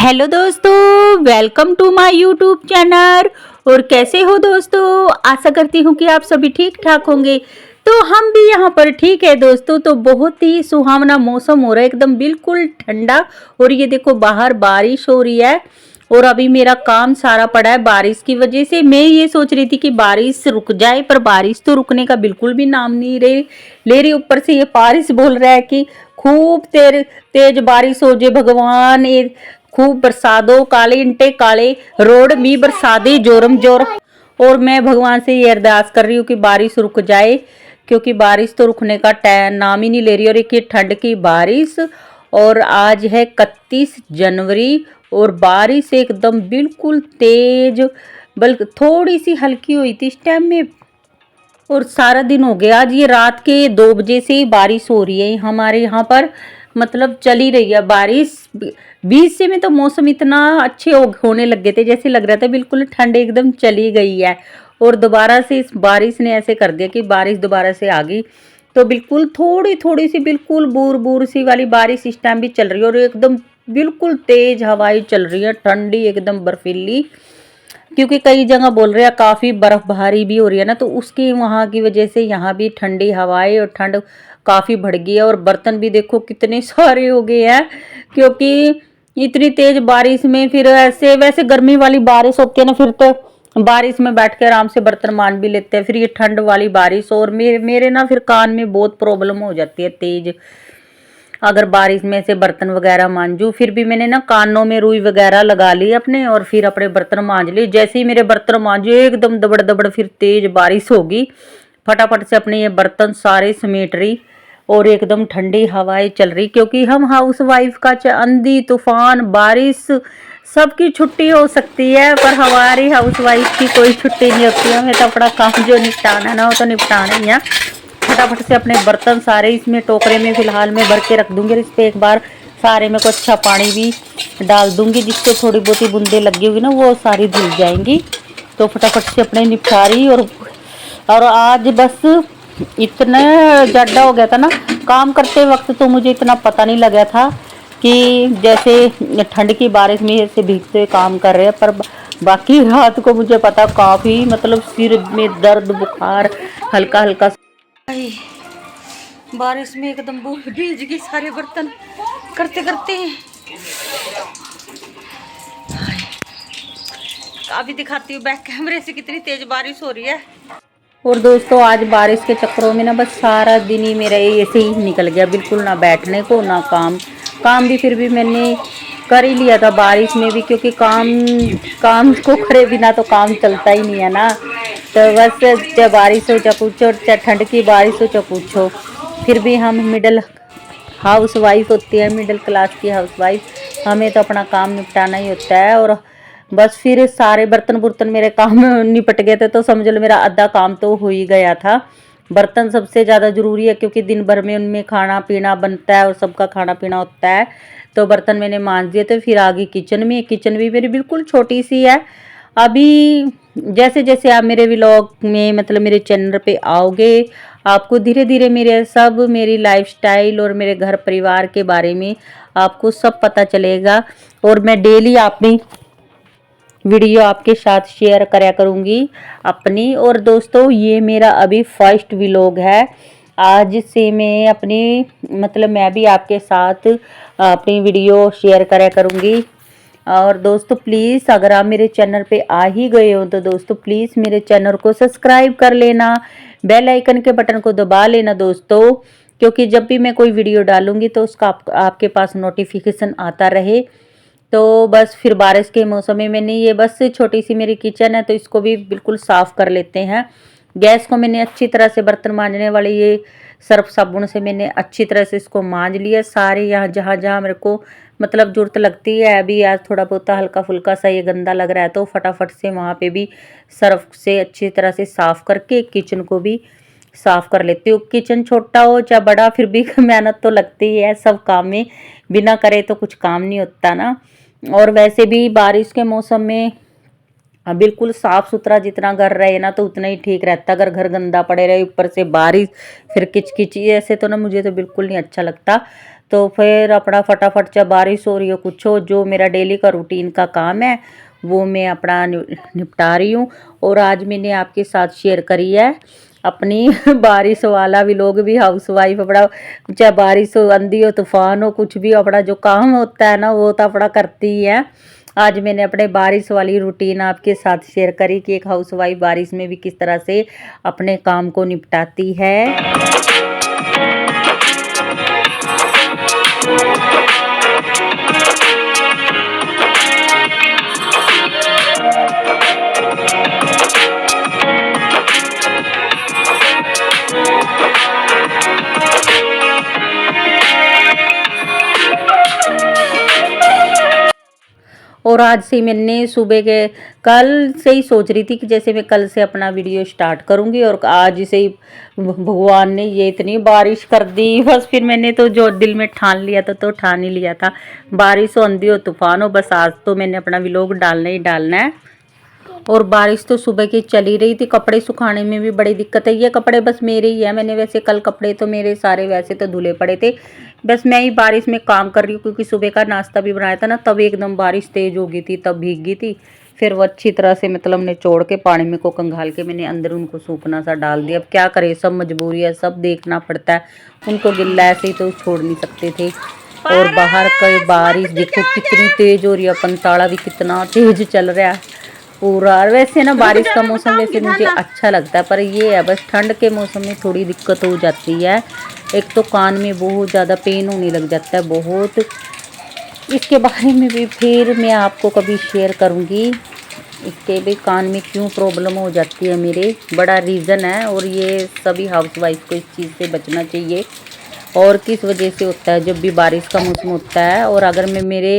Hello दोस्तों, welcome to my YouTube channel. और कैसे हो दोस्तों? आशा करती हूँ कि आप सभी ठीक ठाक होंगे। तो हम भी यहाँ पर ठीक है दोस्तों। तो बहुत ही सुहावना मौसम हो रहा है, एकदम बिल्कुल ठंडा। और ये देखो बाहर बारिश हो रही है। और अभी मेरा काम सारा पड़ा है बारिश की वजह से। मैं ये सोच रही थी कि बारिश रुक जाए, पर बारिश तो रुकने का बिल्कुल भी नाम नहीं ले रही। ऊपर से ये बारिश बोल रहा है कि खूब तेज बारिश हो जाए भगवान, ये खूब बरसादो, काले इंटे काले रोड भी बरसादे जोरम जोर। और मैं भगवान से ये अरदास कर रही हूँ कि बारिश रुक जाए, क्योंकि बारिश तो रुकने का नाम ही नहीं ले रही। और एक ये ठंड की बारिश। और आज है 31 जनवरी, और बारिश एकदम बिल्कुल तेज, बल्कि थोड़ी सी हल्की हुई थी इस टाइम में। और सारा दिन हो गया। आज ये रात के 2 बजे से ही बारिश हो रही है हमारे यहाँ पर, मतलब चली रही है बारिश। बीच से में तो मौसम इतना अच्छे होने लग गए थे, जैसे लग रहा था बिल्कुल ठंड एकदम चली गई है। और दोबारा से इस बारिश ने ऐसे कर दिया कि बारिश दोबारा से आ गई। तो बिल्कुल थोड़ी थोड़ी सी बिल्कुल बूर बूर सी वाली बारिश इस टाइम भी चल रही है। और एकदम बिल्कुल तेज हवाएं चल रही है, ठंडी एकदम बर्फीली। क्योंकि कई जगह बोल रहे हैं काफ़ी बर्फबारी भी हो रही है ना, तो उसकी वहाँ की वजह से यहाँ भी ठंडी हवाएं और ठंड काफ़ी बढ़ गई है। और बर्तन भी देखो कितने सारे हो गए हैं, क्योंकि इतनी तेज बारिश में फिर ऐसे वैसे गर्मी वाली बारिश होती है ना, फिर तो बारिश में बैठ के आराम से बर्तन मान भी लेते हैं। फिर ये ठंड वाली बारिश, और मेरे ना फिर कान में बहुत प्रॉब्लम हो जाती है तेज, अगर बारिश में से बर्तन वगैरह मांजू। फिर भी मैंने ना कानों में रुई वगैरह लगा ली अपने, और फिर अपने बर्तन मांज लिए। जैसे ही मेरे बर्तन मांजे एकदम दबड़ दबड़ फिर तेज बारिश होगी। फटाफट से अपने ये बर्तन सारे समेट रही, और एकदम ठंडी हवाएं चल रही। क्योंकि हम हाउस वाइफ का आंधी तूफान बारिश सबकी छुट्टी हो सकती है, पर हमारी हाउस वाइफ की कोई छुट्टी नहीं होती है। हमें तो अपना काम जो निपटाना है ना, वो तो निपटाना ही है। फटाफट से अपने बर्तन सारे इसमें टोकरे में फिलहाल मैं भर के रख दूंगी। और इस पर एक बार सारे में को अच्छा पानी भी डाल दूंगी, जिससे थोड़ी बहुत ही बूंदे लगी हुई ना वो सारी धुल जाएंगी। तो फटाफट से अपने निपटा रही। और आज बस इतना ज़्यादा हो गया था ना काम करते वक्त, तो मुझे इतना पता नहीं लगा था कि जैसे ठंड की बारिश में ऐसे भीगते हुए काम कर रहे हैं। पर बाकी रात को मुझे पता काफ़ी, मतलब सिर में दर्द बुखार हल्का हल्का। बारिश में एकदम भीज गई सारे बर्तन करते करते। अभी दिखाती हूँ बैक कैमरे से कितनी तेज बारिश हो रही है। और दोस्तों आज बारिश के चक्करों में ना बस सारा दिन ही मेरा ऐसे ही निकल गया, बिल्कुल ना बैठने को ना काम भी फिर भी मैंने कर ही लिया था बारिश में भी, क्योंकि काम को करे बिना तो काम चलता ही नहीं है ना। तो बस चाहे बारिश हो चाहे पूछो, चाहे ठंड की बारिश हो चाहे पूछो, फिर भी हम मिडिल हाउस वाइफ होती है, मिडिल क्लास की हाउस वाइफ, हमें तो अपना काम निपटाना ही होता है। और बस फिर सारे बर्तन बुर्तन मेरे काम में निपट गए थे, तो समझ लो मेरा आधा काम तो हो ही गया था। बर्तन सबसे ज़्यादा ज़रूरी है, क्योंकि दिन भर में उनमें खाना पीना बनता है और सबका खाना पीना होता है। तो बर्तन मैंने मांज दिए थे। फिर आगे किचन में, किचन भी मेरी बिल्कुल छोटी सी है। अभी जैसे जैसे आप मेरे व्लॉग में, मतलब मेरे चैनल पे आओगे, आपको धीरे धीरे मेरे सब मेरी लाइफस्टाइल और मेरे घर परिवार के बारे में आपको सब पता चलेगा। और मैं डेली अपनी वीडियो आपके साथ शेयर करा करूँगी अपनी। और दोस्तों ये मेरा अभी फर्स्ट व्लॉग है। आज से मैं अपनी, मतलब मैं भी आपके साथ अपनी वीडियो शेयर करा करूँगी। और दोस्तों प्लीज़ अगर आप मेरे चैनल पे आ ही गए हो तो दोस्तों प्लीज़ मेरे चैनल को सब्सक्राइब कर लेना, बेल आइकन के बटन को दबा लेना दोस्तों, क्योंकि जब भी मैं कोई वीडियो डालूंगी तो उसका आपके पास नोटिफिकेशन आता रहे। तो बस फिर बारिश के मौसम में मैंने ये बस छोटी सी मेरी किचन है, तो इसको भी बिल्कुल साफ़ कर लेते हैं। गैस को मैंने अच्छी तरह से बर्तन मांजने वाले ये सर्फ साबुन से मैंने अच्छी तरह से इसको मांज लिया सारे, यहाँ जहाँ जहाँ मेरे को मतलब ज़रूरत लगती है। अभी आज थोड़ा बहुत हल्का फुल्का सा ये गंदा लग रहा है, तो फटाफट से वहाँ पे भी सर्फ से अच्छी तरह से साफ़ करके किचन को भी साफ़ कर लेती हूँ। किचन छोटा हो चाहे बड़ा, फिर भी मेहनत तो लगती है सब काम में, बिना करे तो कुछ काम नहीं होता ना। और वैसे भी बारिश के मौसम में बिल्कुल साफ सुथरा जितना घर रहे ना तो उतना ही ठीक रहता। अगर घर गंदा पड़े रहे ऊपर से बारिश फिर किचकिच, ऐसे तो ना मुझे तो बिल्कुल नहीं अच्छा लगता। तो फिर अपना फटाफट चाहे बारिश हो रही हो कुछ हो, जो मेरा डेली का रूटीन का काम है वो मैं अपना निपटा रही हूँ। और आज मैंने आपके साथ शेयर करी है अपनी बारिश वाला व्लॉग भी। हाउस वाइफ अपना चाहे बारिश हो, आंधी हो, तूफान हो, कुछ भी अपना जो काम होता है ना वो तो अपना करती ही है। आज मैंने अपने बारिश वाली रूटीन आपके साथ शेयर करी कि एक हाउस वाइफ बारिश में भी किस तरह से अपने काम को निपटाती है। और आज से मैंने सुबह के कल से ही सोच रही थी कि जैसे मैं कल से अपना वीडियो स्टार्ट करूंगी, और आज से ही भगवान ने ये इतनी बारिश कर दी। बस फिर मैंने तो जो दिल में ठान लिया था तो ठान ही लिया था, बारिश हो, आंधी हो, तूफान हो, बस आज तो मैंने अपना व्लॉग डालना ही डालना है। और बारिश तो सुबह की चली रही थी, कपड़े सुखाने में भी बड़ी दिक्कत है। ये कपड़े बस मेरे ही है, मैंने वैसे कल कपड़े तो मेरे सारे वैसे तो धुले पड़े थे, बस मैं ही बारिश में काम कर रही हूँ क्योंकि सुबह का नाश्ता भी बनाया था ना, तब एकदम बारिश तेज हो गई थी, तब भीग गई थी। फिर वो अच्छी तरह से मतलब निचोड़ के पानी में को कंघाल के मैंने अंदर उनको सूखना सा डाल दिया। अब क्या करे, सब मजबूरी है, सब देखना पड़ता है, उनको गिल्ला ऐसे ही तो छोड़ नहीं सकते थे। और बाहर का बारिश देखो कितनी तेज हो रही है, पंताड़ा भी कितना तेज चल रहा है पूरा। वैसे ना बारिश का मौसम वैसे मुझे अच्छा लगता है, पर ये है बस ठंड के मौसम में थोड़ी दिक्कत हो जाती है। एक तो कान में बहुत ज़्यादा पेन होने लग जाता है बहुत, इसके बारे में भी फिर मैं आपको कभी शेयर करूँगी, इसके भी कान में क्यों प्रॉब्लम हो जाती है मेरे, बड़ा रीज़न है। और ये सभी हाउसवाइफ को इस चीज़ से बचना चाहिए। और किस वजह से होता है, जब भी बारिश का मौसम होता है और अगर मैं मेरे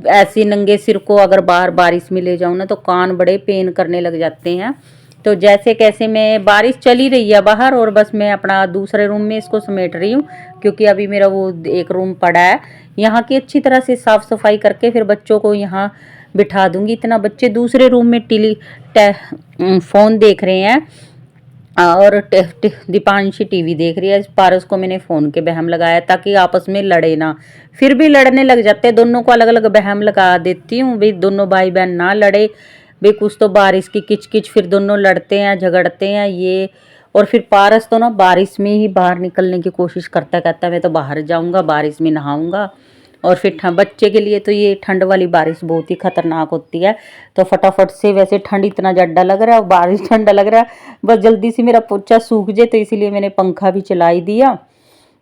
ऐसे नंगे सिर को अगर बाहर बारिश में ले जाऊँ ना तो कान बड़े पेन करने लग जाते हैं। तो जैसे कैसे मैं बारिश चली रही है बाहर और बस मैं अपना दूसरे रूम में इसको समेट रही हूँ, क्योंकि अभी मेरा वो एक रूम पड़ा है, यहाँ की अच्छी तरह से साफ़ सफाई करके फिर बच्चों को यहाँ बिठा दूँगी। इतना बच्चे दूसरे रूम में फ़ोन देख रहे हैं और दीपांशी टीवी देख रही है। पारस को मैंने फ़ोन के बहम लगाया ताकि आपस में लड़े ना, फिर भी लड़ने लग जाते हैं। दोनों को अलग अलग बहम लगा देती हूँ भाई दोनों भाई बहन ना लड़े भाई, कुछ तो बारिश की किचकिच, फिर दोनों लड़ते हैं झगड़ते हैं ये। और फिर पारस तो ना बारिश में ही बाहर निकलने की कोशिश करता, कहता है मैं तो बाहर जाऊँगा, बारिश में नहाऊँगा। और फिर बच्चे के लिए तो ये ठंड वाली बारिश बहुत ही खतरनाक होती है। तो फटाफट से, वैसे ठंड इतना ज़्यादा लग रहा है और बारिश ठंडा लग रहा है, बस जल्दी से मेरा पोछा सूख जाए, तो इसीलिए मैंने पंखा भी चला ही दिया,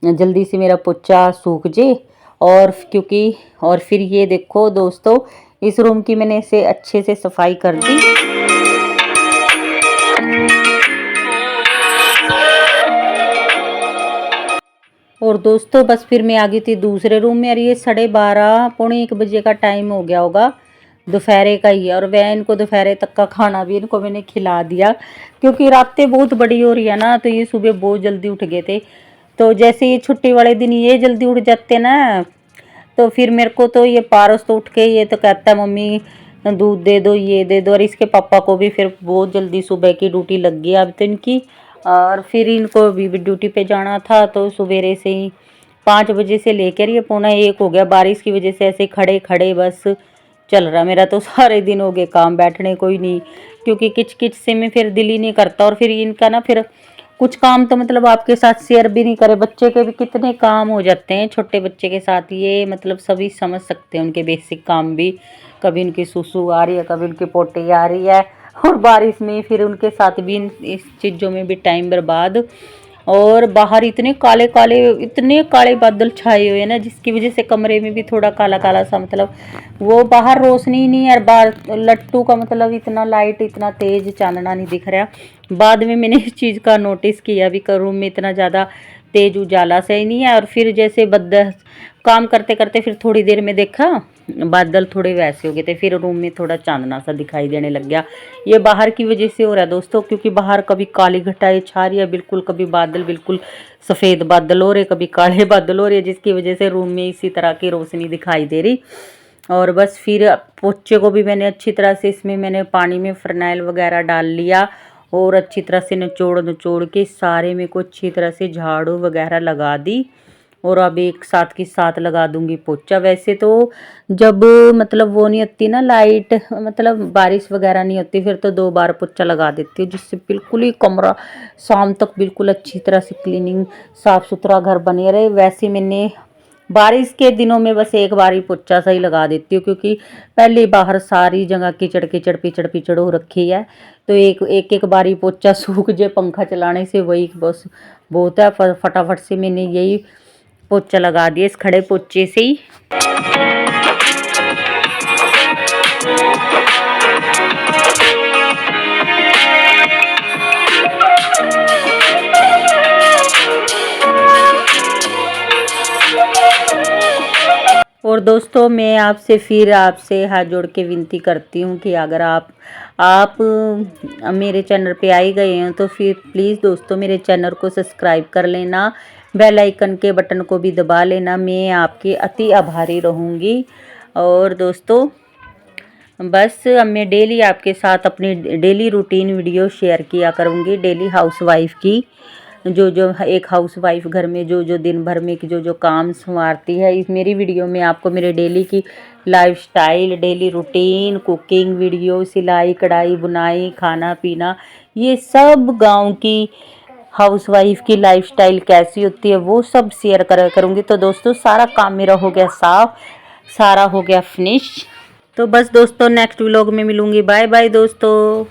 जल्दी से मेरा पोछा सूख जाए। और क्योंकि और फिर ये देखो दोस्तों, इस रूम की मैंने इसे अच्छे से सफाई कर दी। और दोस्तों बस फिर मैं आ गई थी दूसरे रूम में, और ये 12:30 पौने 1 बजे का टाइम हो गया होगा, दोपहर का ही है। और वह इनको दोपहर तक का खाना भी इनको मैंने खिला दिया, क्योंकि रातें बहुत बड़ी हो रही है ना, तो ये सुबह बहुत जल्दी उठ गए थे। तो जैसे ये छुट्टी वाले दिन ये जल्दी उठ जाते ना, तो फिर मेरे को तो ये पारस तो उठ के ये तो कहता है मम्मी दूध दे दो, ये दे दो। और इसके पापा को भी फिर बहुत जल्दी सुबह की ड्यूटी लग गई अब तो इनकी, और फिर इनको भी ड्यूटी पे जाना था। तो सवेरे से ही 5 बजे से लेकर ये पौना 1 हो गया, बारिश की वजह से ऐसे खड़े खड़े बस चल रहा मेरा तो सारे दिन हो गए काम, बैठने को ही नहीं, क्योंकि किच किच से में फिर दिल ही नहीं करता। और फिर इनका ना फिर कुछ काम तो मतलब आपके साथ शेयर भी नहीं करे, बच्चे के भी कितने काम हो जाते हैं छोटे बच्चे के साथ, ये मतलब सभी समझ सकते हैं उनके बेसिक काम भी। कभी उनकी सुसु आ रही है, कभी उनकी पोटी आ रही है, और बारिश में फिर उनके साथ भी इस चीज़ों में भी टाइम बर्बाद। और बाहर इतने काले बादल छाए हुए हैं ना, जिसकी वजह से कमरे में भी थोड़ा काला काला सा, मतलब वो बाहर रोशनी नहीं है, बाहर लट्टू का मतलब इतना लाइट इतना तेज चांदना नहीं दिख रहा। बाद में मैंने इस चीज़ का नोटिस किया, अभी रूम में इतना ज़्यादा तेज उजाला से ही नहीं है। और फिर जैसे बदल काम करते करते फिर थोड़ी देर में देखा बादल थोड़े वैसे हो गए थे, फिर रूम में थोड़ा चांदना सा दिखाई देने लग गया। ये बाहर की वजह से हो रहा है दोस्तों, क्योंकि बाहर कभी काली घटाएं छा रही है बिल्कुल, कभी बादल बिल्कुल सफ़ेद बादल हो रहे, कभी काले बादल हो रहे, जिसकी वजह से रूम में इसी तरह की रोशनी दिखाई दे रही। और बस फिर पोचे को भी मैंने अच्छी तरह से, इसमें मैंने पानी में फरनैल वगैरह डाल लिया और अच्छी तरह से निचोड़ के सारे में को अच्छी तरह से झाड़ू वगैरह लगा दी। और अब एक साथ की साथ लगा दूंगी पोछा। वैसे तो जब मतलब वो नहीं होती ना लाइट, मतलब बारिश वगैरह नहीं होती, फिर तो 2 बार पोछा लगा देती हूँ, जिससे बिल्कुल ही कमरा शाम तक बिल्कुल अच्छी तरह से क्लीनिंग साफ सुथरा घर बने रहे। वैसे मैंने बारिश के दिनों में बस एक बार ही पोछा सही लगा देती हूँ, क्योंकि पहले बाहर सारी जगह कीचड़ कीचड़ पिचड़ पिचड़ हो रखी है, तो एक बारी पोछा सूख जाए पंखा चलाने से वही बस बहुत है। फटाफट से मैंने यही पोछा लगा दिया इस खड़े पोछे से ही। और दोस्तों मैं आपसे हाथ जोड़ के विनती करती हूँ कि अगर आप मेरे चैनल पे आई गए हैं तो फिर प्लीज़ दोस्तों मेरे चैनल को सब्सक्राइब कर लेना, बेल आइकन के बटन को भी दबा लेना। मैं आपकी अति आभारी रहूँगी। और दोस्तों बस अब मैं डेली आपके साथ अपनी डेली रूटीन वीडियो शेयर किया करूँगी, डेली हाउसवाइफ की, जो जो एक हाउसवाइफ घर में जो दिन भर में जो जो काम संवारती है। इस मेरी वीडियो में आपको मेरे डेली की lifestyle, daily routine, cooking video, सिलाई कढ़ाई बुनाई, खाना पीना, ये सब गांव की हाउसवाइफ की लाइफस्टाइल कैसी होती है वो सब शेयर करूँगी। तो दोस्तों सारा काम मेरा हो गया साफ, सारा हो गया फिनिश। तो बस दोस्तों नेक्स्ट व्लॉग में मिलूँगी। बाय बाय दोस्तों।